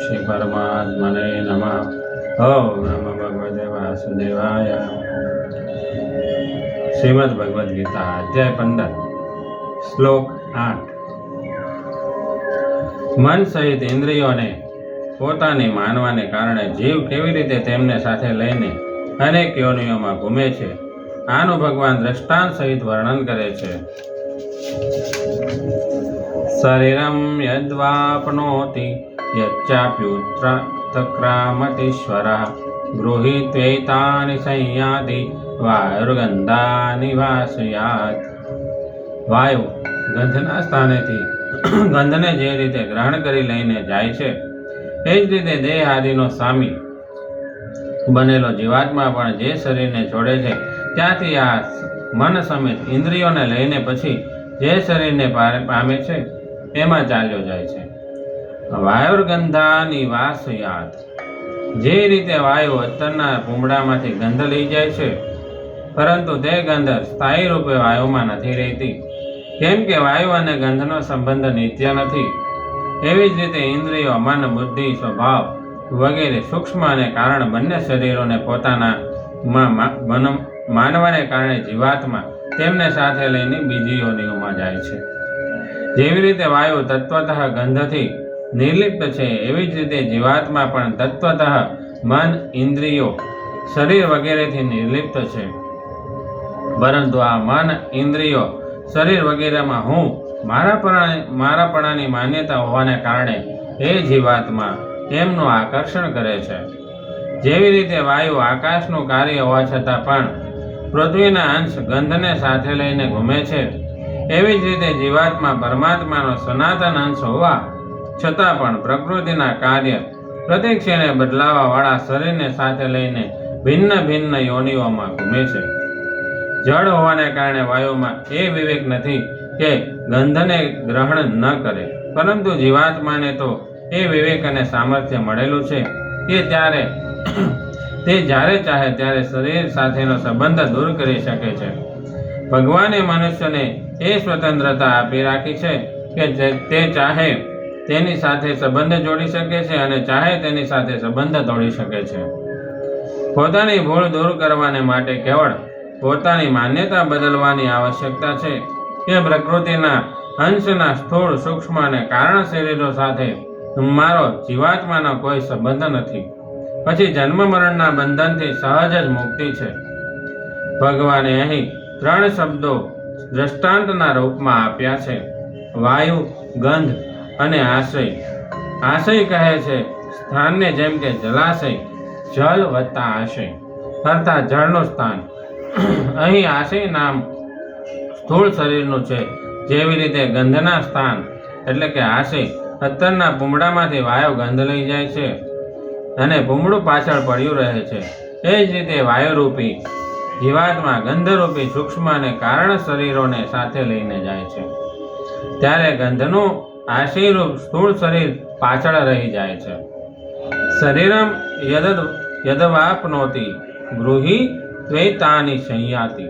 શ્રી પરમાત્મને નમઃ। ઓમ નમો ભગવતે વાસુદેવાય। શ્રીમદ ભગવદ ગીતા અધ્યાય 15 શ્લોક 8। મન સહિત ઇન્દ્રિયોને પોતાની માનવાને કારણે જીવ કેવી રીતે તેમને સાથે લઈને અનેક યોનિઓમાં ઘૂમે છે, આનું ભગવાન દ્રષ્ટાંત સહિત વર્ણન કરે છે। શરીરમ યદ્વાપ્નોતિ યચ્ચાપ્યુત્ક્રામતીશ્વરઃ ગૃહીત્વૈતાનિ સંયાતિ વાયુર્ગંધાનિ વાસયાત। વાયુ ગંધના સ્થાનેથી ગંધને જે રીતે ગ્રહણ કરી લઈને જાય છે, એ જ રીતે દેહ આદિનો સ્વામી બનેલો જીવાત્મા પણ જે શરીરને છોડે છે ત્યાંથી આ મન સમેત ઇન્દ્રિયોને લઈને પછી જે શરીરને પામે છે એમાં ચાલ્યો જાય છે। વાયુર્ગંધાની વાસયાત, જે રીતે વાયુ અત્તરના પૂંબડામાંથી ગંધ લઈ જાય છે, પરંતુ તે ગંધ સ્થાયી રૂપે વાયુમાં નથી રહેતી, કેમ કે વાયુ અને ગંધનો સંબંધ નિત્ય નથી। એવી જ રીતે ઇન્દ્રિયો, મન, બુદ્ધિ, સ્વભાવ વગેરે સૂક્ષ્મ અને કારણ બંને શરીરોને પોતાના માનવાને કારણે જીવાત્મા તેમને સાથે લઈને બીજી યોનિઓમાં જાય છે। જેવી રીતે વાયુ તત્વતઃ ગંધથી નિર્લિપ્ત છે, એવી જ રીતે જીવાત્મા પણ તત્વતઃ મન, ઇન્દ્રિયો, શરીર વગેરેથી નિર્લિપ્ત છે, પરંતુ આ મન, ઇન્દ્રિયો, શરીર વગેરેમાં હું મારાપણાની માન્યતા હોવાને કારણે એ જીવાત્મા એમનું આકર્ષણ કરે છે। જેવી રીતે વાયુ આકાશનું કાર્ય હોવા છતાં પણ પૃથ્વીના અંશ ગંધને સાથે લઈને ઘૂમે છે, એવી જ રીતે જીવાત્મા પરમાત્માનો સનાતન અંશ હોવા છતાં પણ પ્રકૃતિના કાર્ય પ્રતિક્ષણે બદલાવાવાળા શરીરને સાથે લઈને ભિન્ન ભિન્ન યોનિઓમાં ઘૂમે છે। જળ હોવાને કારણે વાયુમાં એ વિવેક નથી કે ગંધને ગ્રહણ ન કરે, પરંતુ જીવાત્માને તો એ વિવેક અને સામર્થ્ય મળેલું છે કે તે જ્યારે ચાહે ત્યારે શરીર સાથેનો સંબંધ દૂર કરી શકે છે। ભગવાને મનુષ્યને એ સ્વતંત્રતા આપી રાખી છે કે તે ચાહે તેની સાથે સંબંધ જોડી શકે છે અને ચાહે તેની સાથે સંબંધ તોડી શકે છે। પોતાની ભૂલ દૂર કરવાને માટે કેવળ પોતાની માન્યતા બદલવાની આવશ્યકતા છે કે પ્રકૃતિના અંશના સ્થૂળ, સૂક્ષ્મ અને કારણ શરીરો સાથે મારો જીવાત્માનો કોઈ સંબંધ નથી, પછી જન્મ મરણના બંધનથી સહજ જ મુક્તિ છે। ભગવાને અહીં 3 શબ્દો દ્રષ્ટાંતના રૂપમાં આપ્યા છે: વાયુ, ગંધ અને આશય। આશય કહે છે સ્થાનને, જેમ કે જલાશય, જલ વત્તા આશય અર્થાત જળનું સ્થાન। અહીં આશય નામ સ્થૂળ શરીરનું છે। જેવી રીતે ગંધના સ્થાન એટલે કે આશય અત્તરના પૂંબડામાંથી વાયુ ગંધ લઈ જાય છે અને પૂંબડું પાછળ પડ્યું રહે છે, એ જ રીતે વાયુરૂપી જીવાત્મા ગંધરૂપી સૂક્ષ્મ અને કારણ શરીરોને સાથે લઈને જાય છે, ત્યારે ગંધનું આશયરૂપ સ્થૂળ શરીર પાછળ રહી જાય છે। શરીરમ યદવાપ્નોતિ ગૃહી ત્વૈતાની સંયાતિ।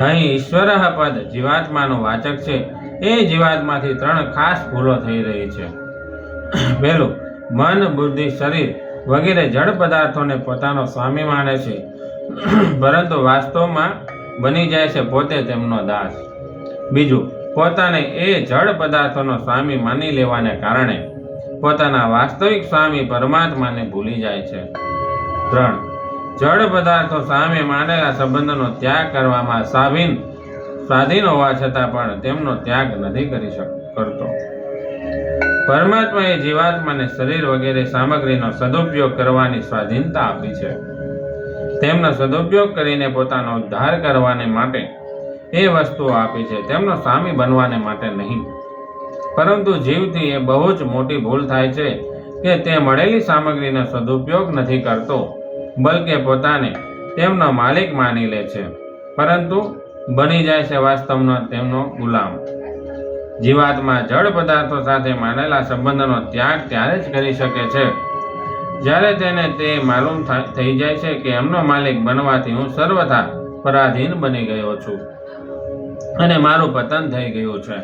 અહીં ઈશ્વર પદ જીવાત્માનું વાચક છે। એ જીવાત્માથી 3 ખાસ ભૂલો થઈ રહી છે। પહેલું, મન, બુદ્ધિ, શરીર વગેરે જડ પદાર્થોને પોતાનો સ્વામી માને છે, પરંતુ વાસ્તવમાં બની જાય છે પોતે તેમનો દાસ। બીજું, પોતાને એ જડ પદાર્થોનો સ્વામી માની લેવાને કારણે પોતાના વાસ્તવિક સ્વામી પરમાત્માને ભૂલી જાય છે। 3, જડ પદાર્થો સામે માનેલા સંબંધનો ત્યાગ કરવામાં સ્વાધીન હોવા છતાં પણ તેમનો ત્યાગ નથી કરતો। પરમાત્માએ જીવાત્માને શરીર વગેરે સામગ્રીનો સદુપયોગ કરવાની સ્વાધીનતા આપી છે। તેમનો સદુપયોગ કરીને પોતાનો ઉદ્ધાર કરવાને માટે એ વસ્તુઓ આપી છે, તેમનો સ્વામી બનવાને માટે નહીં। પરંતુ જીવથી એ બહુ જ મોટી ભૂલ થાય છે કે તે મળેલી સામગ્રીનો સદુપયોગ નથી કરતો, બલકે પોતાને તેમનો માલિક માની લે છે, પરંતુ બની જાય છે વાસ્તવનો તેમનો ગુલામ। જીવાત્મા જડ પદાર્થો સાથે માનેલા સંબંધનો ત્યાગ ત્યારે જ કરી શકે છે જ્યારે તેને તે માલુમ થઈ જાય છે કે એમનો માલિક બનવાથી હું સર્વથા પરાધીન બની ગયો છું અને મારું પતન થઈ ગયું છે।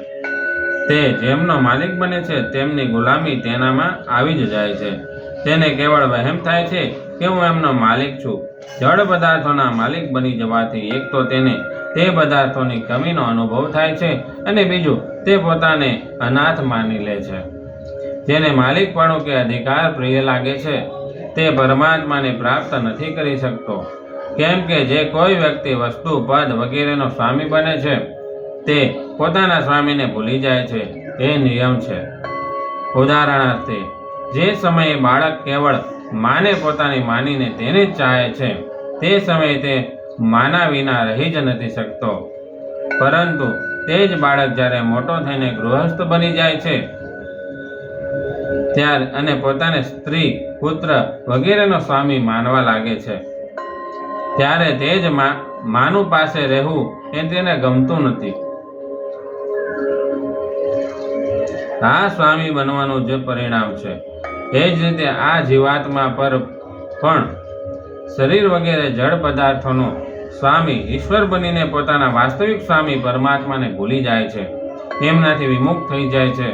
તે જેમનો માલિક બને છે તેમની ગુલામી તેનામાં આવી જ જાય છે. તેને કેવળ વહેમ થાય છે કે હું એમનો માલિક છું. જળ પદાર્થોના માલિક બની જવાથી એક તો તેને તે પદાર્થોની કમીનો અનુભવ થાય છે અને બીજું તે પોતાને અનાથ માની લે છે. જેને માલિકપણું કે અધિકાર પ્રિય લાગે છે તે પરમાત્માને પ્રાપ્ત નથી કરી શકતો. કેમ કે જે કોઈ વ્યક્તિ વસ્તુ પદ વગેરેનો સ્વામી બને છે તે પોતાના સ્વામીને ભૂલી જાય છે. એ નિયમ છે. ઉદાહરણાર્થે જે સમયે બાળક કેવળ માને પોતાની માનીને તેને જ ચાહે છે તે સમયે તે માના વિના રહી જ નથી શકતો. પરંતુ તે જ બાળક જ્યારે મોટો થઈને ગૃહસ્થ બની જાય છે ત્યારે અને પોતાને સ્ત્રી પુત્ર વગેરેનો સ્વામી માનવા લાગે છે ત્યારે તે જ માનું પાસે રહેવું એ તેને ગમતું નથી. આ સ્વામી બનવાનું જે પરિણામ છે એ જ રીતે આ જીવાત્મા પર પણ શરીર વગેરે જળ પદાર્થોનો સ્વામી ઈશ્વર બનીને પોતાના વાસ્તવિક સ્વામી પરમાત્માને ભૂલી જાય છે. એમનાથી વિમુખ થઈ જાય છે.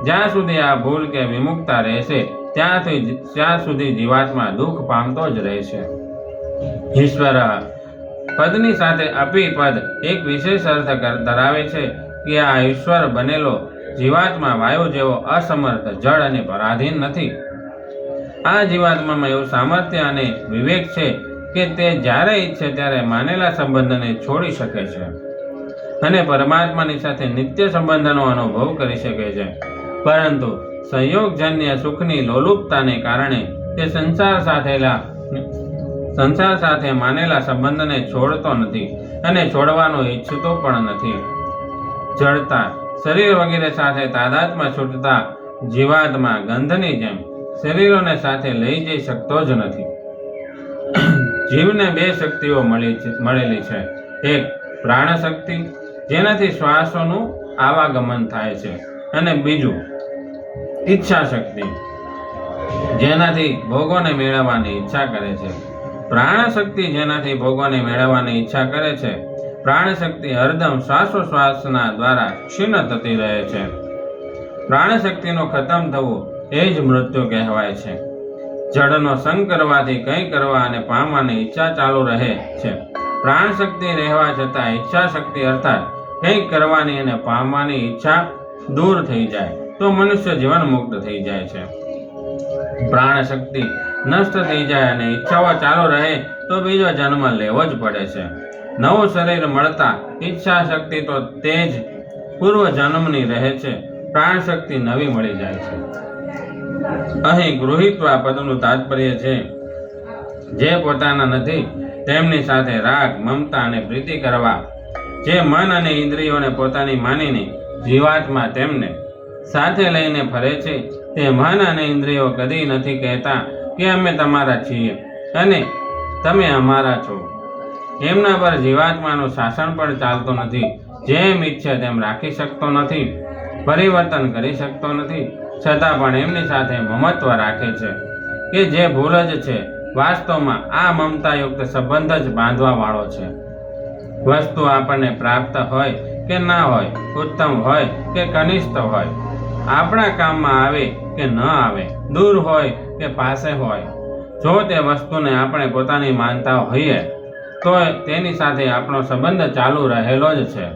જ્યાં સુધી આ ભૂલ કે વિમુખતા રહેશે ત્યાં સુધી જીવાત્મા દુઃખ પામતો જ રહેશે. ઈશ્વર પદની સાથે અપી પદ એક વિશેષ અર્થ ધરાવે છે કે આ ઈશ્વર બનેલો જીવાત્મા વાયુ જેવો અસમર્થ જળ અને પરાધીન નથી. આ જીવાત્મામાં એવું સામર્થ્ય અને વિવેક છે કે તે જ્યારે ઈચ્છે ત્યારે માનેલા સંબંધને છોડી શકે છે અને પરમાત્માની સાથે નિત્ય સંબંધનો અનુભવ કરી શકે છે. પરંતુ સંયોગજન્ય સુખની લોલુપતાને કારણે તે સંસાર સાથે માનેલા સંબંધને છોડતો નથી અને છોડવાનો ઈચ્છતો પણ નથી. જડતા શરીર વગેરે સાથે તાદાત્મ્ય છૂટતા જીવાત્મા ગંધની જેમ શરીરોને સાથે લઈ જઈ શકતો જ નથી. જીવને બે શક્તિઓ મળેલી છે. એક પ્રાણ શક્તિ જેનાથી શ્વાસોનું આવાગમન થાય છે અને બીજું ઈચ્છા શક્તિ જેનાથી ભોગોને મેળવવાની ઈચ્છા કરે છે. પ્રાણ શક્તિ જેનાથી ભોગોને મેળવવાની ઈચ્છા કરે છે. પ્રાણ શક્તિ હરદમ શ્વાસોશ્વાસના દ્વારા ક્ષીણ થતી રહે છે. પ્રાણ શક્તિનું ખતમ થવું એ જ મૃત્યુ કહેવાય છે. જળનો સંગ કરવાથી કંઈ કરવા અને પામવાની ઈચ્છા ચાલુ રહે છે. પ્રાણ શક્તિ રહેવા છતાં ઈચ્છા શક્તિ અર્થાત કંઈક કરવાની અને પામવાની ઈચ્છા દૂર થઈ જાય તો મનુષ્ય જીવન મુક્ત થઈ જાય છે. પ્રાણ શક્તિ નષ્ટ થઈ જાય અને ઈચ્છાઓ ચાલુ રહે તો બીજો જન્મ લેવો જ પડે છે. નવું શરીર મળતા ઈચ્છા શક્તિ તો તે જ પૂર્વ જન્મની રહે છે. પ્રાણ શક્તિ નવી મળી જાય છે. અહીં ગૃહિત્વા પદનું તાત્પર્ય છે જે પોતાના નથી તેમની સાથે રાગ મમતા અને પ્રીતિ કરવા જે મન અને ઇન્દ્રિયોને પોતાની માનીને જીવાત્મા તેમને સાથે લઈને ફરે છે તે મન અને ઇન્દ્રિયો કદી નથી કહેતા કે અમે તમારા છીએ અને તમે અમારા છો. એમના પર જીવાત્માનું શાસન પણ ચાલતું નથી. જેમ ઈચ્છે તેમ રાખી શકતો નથી, પરિવર્તન કરી શકતો નથી, છતાં પણ એમની સાથે મમત્વ રાખે છે કે જે ભૂલ જ છે. વાસ્તવમાં આ મમતાયુક્ત સંબંધ જ બાંધવા વાળો છે. વસ્તુ આપણને પ્રાપ્ત હોય કે ના હોય, ઉત્તમ હોય કે કનિષ્ઠ હોય, આપણા કામમાં આવે કે ન આવે, દૂર હોય કે પાસે હોય, જો તે વસ્તુને આપણે પોતાની માનતા હોઈએ તો તેની સાથે આપણો સંબંધ ચાલુ રહેલો જ છે.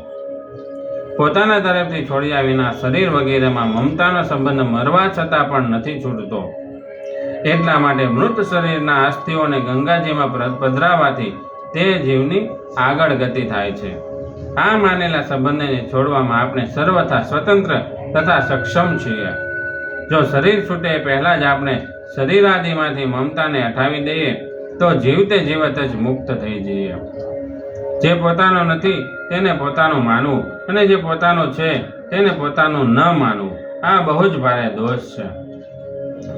પોતાના તરફથી છોડ્યા વિના શરીર વગેરેમાં મમતાનો સંબંધ મરવા છતાં પણ નથી છૂટતો. એટલા માટે મૃત શરીરના અસ્થિઓને ગંગાજીમાં પધરાવાથી તે જીવની આગળ ગતિ થાય છે. આ માનેલા સંબંધને છોડવામાં આપણે સર્વથા સ્વતંત્ર તથા સક્ષમ છીએ. જો શરીર છૂટે પહેલા જ આપણે શરીરાદિમાંથી મમતાને હટાવી દઈએ તો જીવતે જીવત જ મુક્ત થઈ જઈએ. જે પોતાનો નથી તેને પોતાનું માનવું અને જે પોતાનું છે તેને પોતાનું ન માનવું આ બહુ જ ભારે દોષ છે,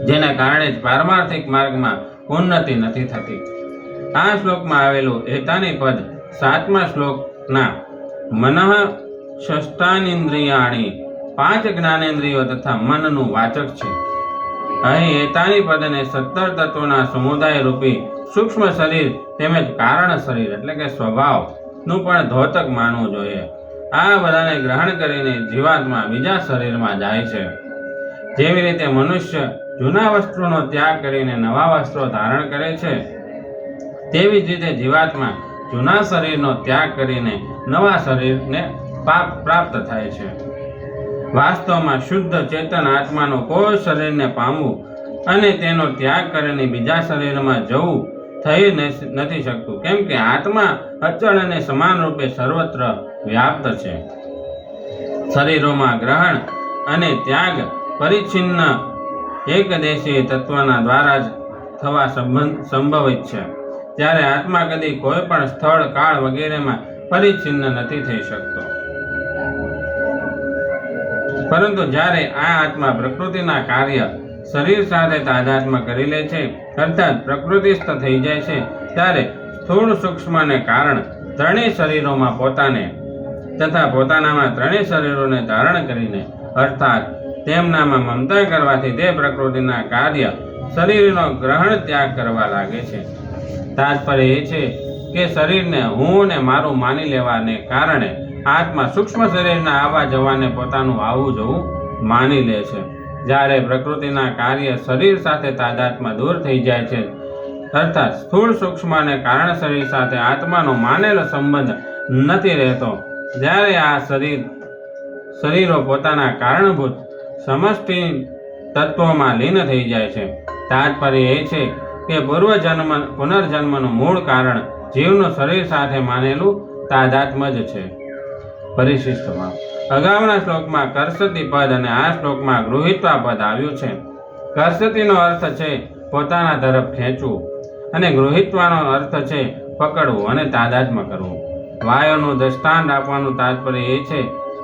જેને કારણે જ પારમાર્થિક માર્ગમાં ઉન્નતિ નથી થતી. આ શ્લોકમાં આવેલું એતાની પદ 7મા શ્લોકના મનઃ ષષ્ઠાનિન્દ્રિયાણી 5 જ્ઞાનેન્દ્રિયો તથા મનનું વાચક છે. અહીં એતાની પદને 17 તત્વોના સમુદાય રૂપી સૂક્ષ્મ શરીર તેમજ કારણ શરીર એટલે કે સ્વભાવનું પણ દ્યોતક માનવું જોઈએ. આ બધાને ગ્રહણ કરીને જીવાત્મા બીજા શરીરમાં જાય છે. જેવી રીતે મનુષ્ય જૂના વસ્ત્રોનો ત્યાગ કરીને નવા વસ્ત્રો ધારણ કરે છે, તેવી જ રીતે જીવાત્મા જૂના શરીરનો ત્યાગ કરીને નવા શરીરને પ્રાપ્ત થાય છે. વાસ્તવમાં શુદ્ધ ચેતન આત્માનું કોઈ શરીરને પામવું અને તેનો ત્યાગ કરીને બીજા શરીરમાં જવું થઈ નથી શકતું, કેમ કે આત્મા અચળ અને સમાન રૂપે સર્વત્ર વ્યાપ્ત છે. શરીરોમાં ગ્રહણ અને ત્યાગ પરિચ્છિન્ન એકદેશી તત્વના દ્વારા જ થવા સંભવિત છે, ત્યારે આત્મા કદી કોઈ પણ સ્થળ, કાળ વગેરેમાં પરિચ્છિન્ન નથી થઈ શકતો. પરંતુ જ્યારે આ આત્મા પ્રકૃતિના કાર્ય શરીર સાથે તાદાત્મ્ય કરી લે છે, અર્થાત પ્રકૃતિસ્થ થઈ જાય છે, ત્યારે સ્થૂળ, સૂક્ષ્મ અને કારણ ત્રણેય શરીરોમાં પોતાને તથા પોતાનામાં ત્રણેય શરીરોને ધારણ કરીને અર્થાત તેમનામાં મમતા કરવાથી તે પ્રકૃતિના કાર્ય શરીરનો ગ્રહણ ત્યાગ કરવા લાગે છે. તાત્પર્ય એ છે કે શરીરને હું ને મારું માની લેવાને કારણે આત્મા સૂક્ષ્મ શરીરના આવવા જવાને પોતાનું આવવું જવું માની લે છે. જ્યારે પ્રકૃતિના કાર્ય શરીર સાથે તાદાત્મ્ય દૂર થઈ જાય છે, અર્થાત સ્થૂળ, સૂક્ષ્મ અને કારણ શરીર સાથે આત્માનો માનેલો સંબંધ નથી રહેતો, ત્યારે આ શરીરો પોતાના કારણભૂત સમષ્ટિ તત્વોમાં લીન થઈ જાય છે. તાત્પર્ય એ છે કે પુનર્જન્મનું મૂળ કારણ જીવનું શરીર સાથે માનેલું તાદાત્મ્ય જ છે. પરિશિષ્ટમાં અગાઉના શ્લોકમાં કર્ષતિ પદ અને આ શ્લોકમાં ગૃહીત્વા પદ આવ્યું છે. કર્ષતિનો અર્થ છે પોતાના તરફ ખેંચવું અને ગૃહીત્વાનો અર્થ છે પકડવું અને તાદાત્મ્ય કરવું. વાયુનું દ્રષ્ટાંત આપવાનું તાત્પર્ય એ છે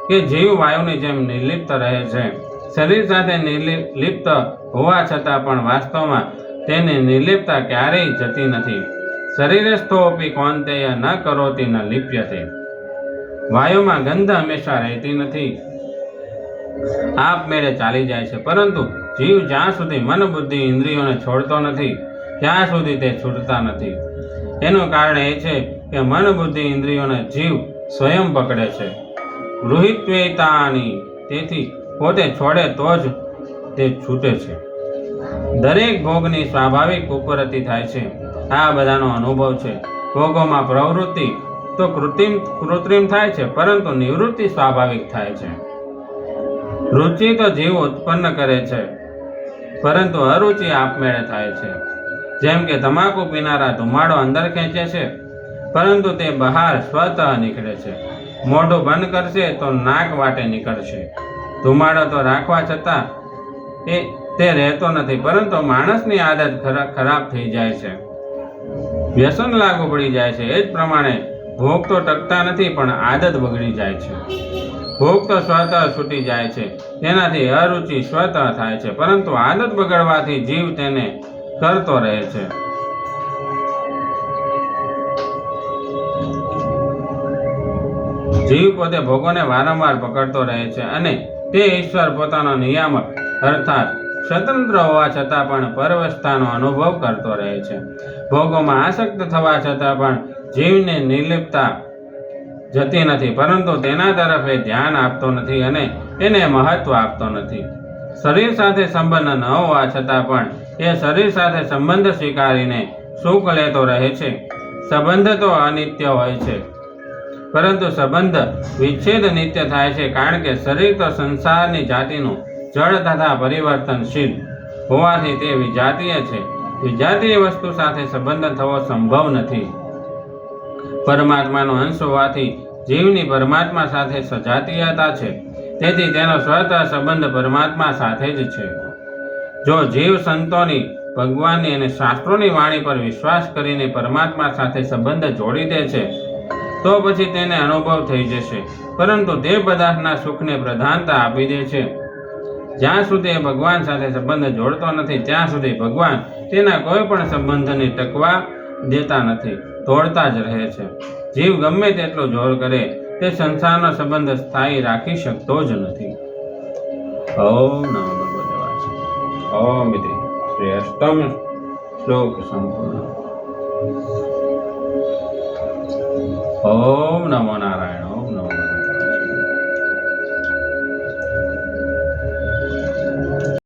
કે જીવ વાયુની જેમ નિર્લિપ્ત રહે છે. શરીર સાથે નિર્લિપ્ત હોવા છતાં પણ વાસ્તવમાં તેની નિર્લિપ્તતા ક્યારેય જતી નથી. શરીરસ્થોપી કૌંતેય ન કરોતિ ન લિપ્યતે. વાયુમાં ગંધ હંમેશા રહેતી નથી, આપમેળે ચાલી જાય છે, પરંતુ જીવ જ્યાં સુધી મન, બુદ્ધિ, ઇન્દ્રિયોને છોડતો નથી ત્યાં સુધી તે છૂટતા નથી. એનું કારણ એ છે કે મન, બુદ્ધિ, ઇન્દ્રિયોને જીવ સ્વયં પકડે છે. ગૃહીત્વેતાની, તેથી પોતે છોડે તો જ તે છૂટે છે. દરેક ભોગની સ્વાભાવિક ઉપરતિ થાય છે. આ બધાનો અનુભવ છે. ભોગોમાં પ્રવૃત્તિ તો કૃત્રિમ થાય છે, પરંતુ નિવૃત્તિ સ્વાભાવિક થાય છે. રુચિ તો જીવ ઉત્પન્ન કરે છે, પરંતુ અરુચિ આપમેળે થાય છે. જેમ કે તમાકુ પીનારા ધુમાડો અંદર ખેંચે છે, પરંતુ તે બહાર સ્વતઃ નીકળે છે. મોઢું બંધ કરશે તો નાક વાટે નીકળશે. ધુમાડો તો રાખવા છતાં તે રહેતો નથી, પરંતુ માણસની આદત ખરાબ થઈ જાય છે, વ્યસન લાગુ પડી જાય છે. એ જ પ્રમાણે ભોગ તો ટકતા નથી, પણ આદત બગડી જાય છે. ભોગ તો સ્વતઃ છૂટી જાય છે, તેનાથી અરુચિ સ્વતઃ થાય છે, પરંતુ આદત બગડવાથી જીવ તેને કરતો રહે છે. જીવ પોતે ભોગોને વારંવાર પકડતો રહે છે અને તે ઈશ્વર પોતાનો નિયામક અર્થાત સ્વતંત્ર હોવા છતાં પણ પરવસ્થાનો અનુભવ કરતો રહે છે. ભોગોમાં આસક્ત થવા છતાં પણ જીવને નિર્લિપ્તતા જતી નથી, પરંતુ તેના તરફ એ ધ્યાન આપતો નથી અને એને મહત્વ આપતો નથી. શરીર સાથે સંબંધ ન હોવા છતાં પણ એ શરીર સાથે સંબંધ સ્વીકારીને સુખ લેતો રહે છે. સંબંધ તો અનિત્ય હોય છે, પરંતુ સંબંધ વિચ્છેદ નિત્ય થાય છે, કારણ કે શરીર તો સંસારની જાતિનું જળ તથા પરિવર્તનશીલ હોવાથી તે વિજાતીય છે. વિજાતીય વસ્તુ સાથે સંબંધ થવો સંભવ નથી. પરમાત્માનો અંશ હોવાથી જીવની પરમાત્મા સાથે સજાતીયતા છે, તેથી તેનો સ્વતઃ સંબંધ પરમાત્મા સાથે જ છે. જો જીવ સંતોની, ભગવાનની અને શાસ્ત્રોની વાણી પર વિશ્વાસ કરીને પરમાત્મા સાથે સંબંધ જોડી દે છે, તો પછી તેને અનુભવ થઈ જશે, પરંતુ તે પદાર્થના સુખને પ્રધાનતા આપી દે છે. જ્યાં સુધી એ ભગવાન સાથે સંબંધ જોડતો નથી, ત્યાં સુધી ભગવાન તેના કોઈ પણ સંબંધને ટકવા દેતા નથી, તોડતા જ રહે છે. જીવ ગમે તેટલું જોર કરે, તે સંસારનો સંબંધ સ્થાયી રાખી શકતો જ નથી. ઓમ નમો ભગવતે વાસુદેવાય. ઓમ ઇતિ શ્રી અષ્ટમ શ્લોક સંપૂર્ણ. ઓમ નમો નારાયણ.